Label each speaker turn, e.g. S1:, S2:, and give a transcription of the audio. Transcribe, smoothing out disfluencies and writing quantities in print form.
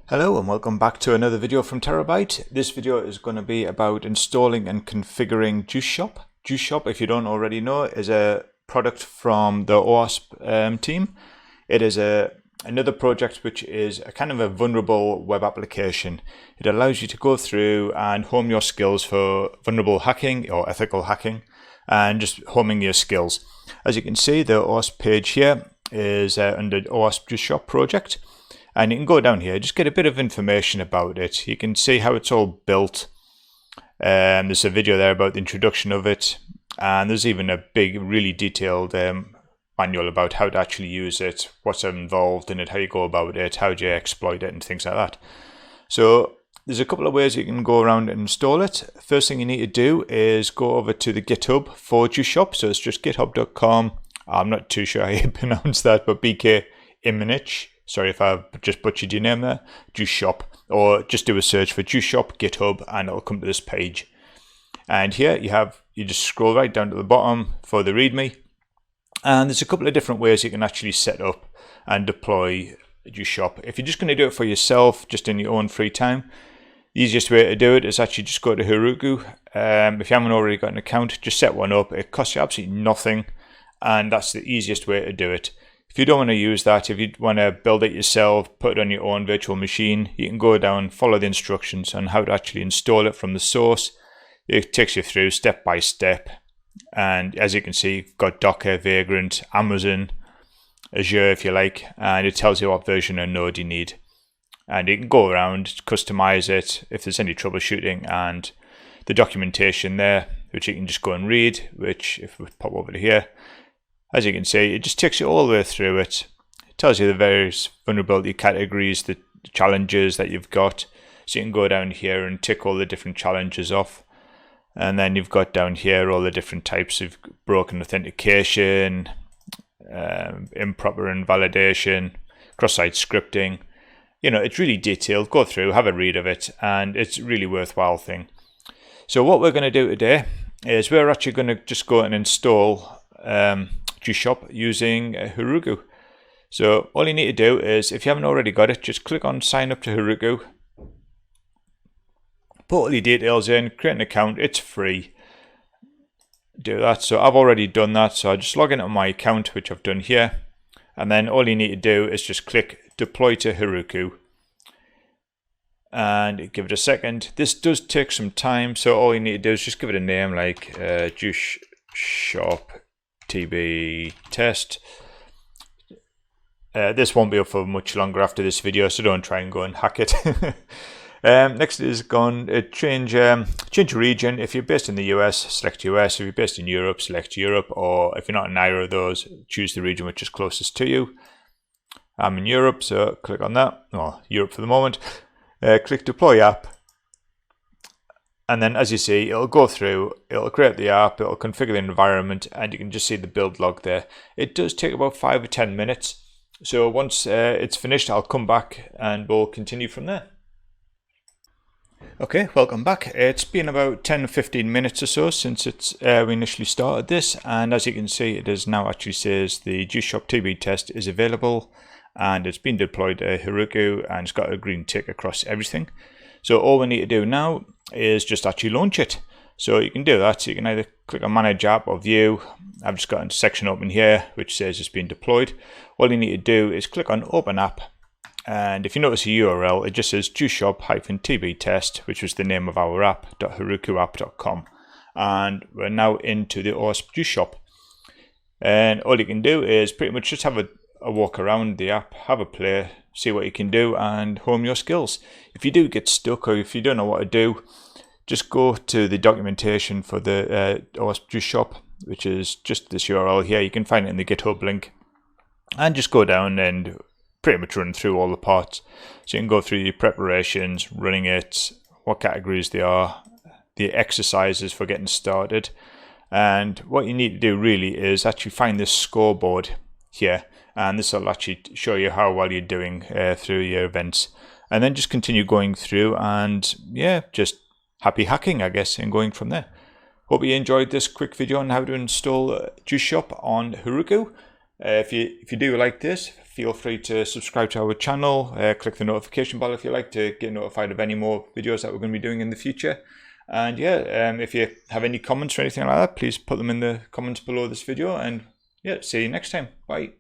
S1: Hello and welcome back to another video from TeraByte. This video is going to be about installing and configuring JuiceShop. JuiceShop, if you don't already know, is a product from the OWASP team. It is another project which is a kind of a vulnerable web application. It allows you to go through and hone your skills for vulnerable hacking or ethical hacking and just homing your skills. As you can see, the OWASP page here is under OWASP JuiceShop project. And you can go down here, just get a bit of information about it. You can see how it's all built. There's a video there about the introduction of it. And there's even a big, really detailed manual about how to actually use it, what's involved in it, how you go about it, how do you exploit it, and things like that. So there's a couple of ways you can go around and install it. First thing you need to do is go over to the GitHub for JuiceShop. So it's just github.com. I'm not too sure how you pronounce that, but BK Iminich. Sorry if I just butchered your name there. JuiceShop, or just do a search for JuiceShop GitHub and it'll come to this page. And here you just scroll right down to the bottom for the README. And there's a couple of different ways you can actually set up and deploy JuiceShop. If you're just going to do it for yourself, just in your own free time, the easiest way to do it is actually just go to Heroku. If you haven't already got an account, just set one up. It costs you absolutely nothing, and that's the easiest way to do it. If you don't want to use that, if you want to build it yourself, put it on your own virtual machine, you can go down, follow the instructions on how to actually install it from the source. It takes you through step by step. And as you can see, you've got Docker, Vagrant, Amazon, Azure if you like, and it tells you what version of node you need. And you can go around, customize it if there's any troubleshooting, and the documentation there, which you can just go and read, which if we pop over to here, as you can see, it just takes you all the way through it. It tells you the various vulnerability categories, the challenges that you've got. So you can go down here and tick all the different challenges off. And then you've got down here all the different types of broken authentication, improper invalidation, cross-site scripting. You know, it's really detailed. Go through, have a read of it, and it's a really worthwhile thing. So what we're going to do today is we're actually going to just go and install JuiceShop using Herouku. So all you need to do is, if you haven't already got it, just click on sign up to Herouku. Put all your details in, create an account, it's free. Do that. So I've already done that, so I just log into my account, which I've done here. And then all you need to do is just click deploy to Herouku. And give it a second. This does take some time, so all you need to do is just give it a name like JuiceShop TB test. This won't be up for much longer after this video, so don't try and go and hack it. Next is change region. If you're based in the US, select US. If you're based in Europe, select Europe. Or if you're not in either of those, choose the region which is closest to you. I'm in Europe, so click on that. Oh, Europe for the moment. Click deploy app. And then as you see, it'll go through, it'll create the app, it'll configure the environment, and you can just see the build log there. It does take about 5 or 10 minutes. So once it's finished, I'll come back and we'll continue from there. Okay, welcome back. It's been about 10 or 15 minutes or so since we initially started this. And as you can see, it is now actually says the JuiceShop TB test is available and it's been deployed to Herouku and it's got a green tick across everything. So all we need to do now is just actually launch it. So you can do that. So you can either click on Manage App or View. I've just got a section open here which says it's been deployed. All you need to do is click on Open App. And if you notice the URL, it just says JuiceShop-TB test, which was the name of our app, .heroukuapp.com. And we're now into the OWASP JuiceShop. And all you can do is pretty much just have a walk around the app, have a play, see what you can do and hone your skills. If you do get stuck or if you don't know what to do, just go to the documentation for the OWASP JuiceShop, which is just this URL here. You can find it in the GitHub link and just go down and pretty much run through all the parts. So you can go through your preparations, running it, what categories they are, the exercises for getting started. And what you need to do really is actually find this scoreboard here. And this will actually show you how well you're doing through your events. And then just continue going through and yeah, just happy hacking, I guess, and going from there. Hope you enjoyed this quick video on how to install JuiceShop on Herouku. If you do like this, feel free to subscribe to our channel, click the notification bell if you like to get notified of any more videos that we're going to be doing in the future. And yeah, if you have any comments or anything like that, please put them in the comments below this video, and yeah, see you next time. Bye.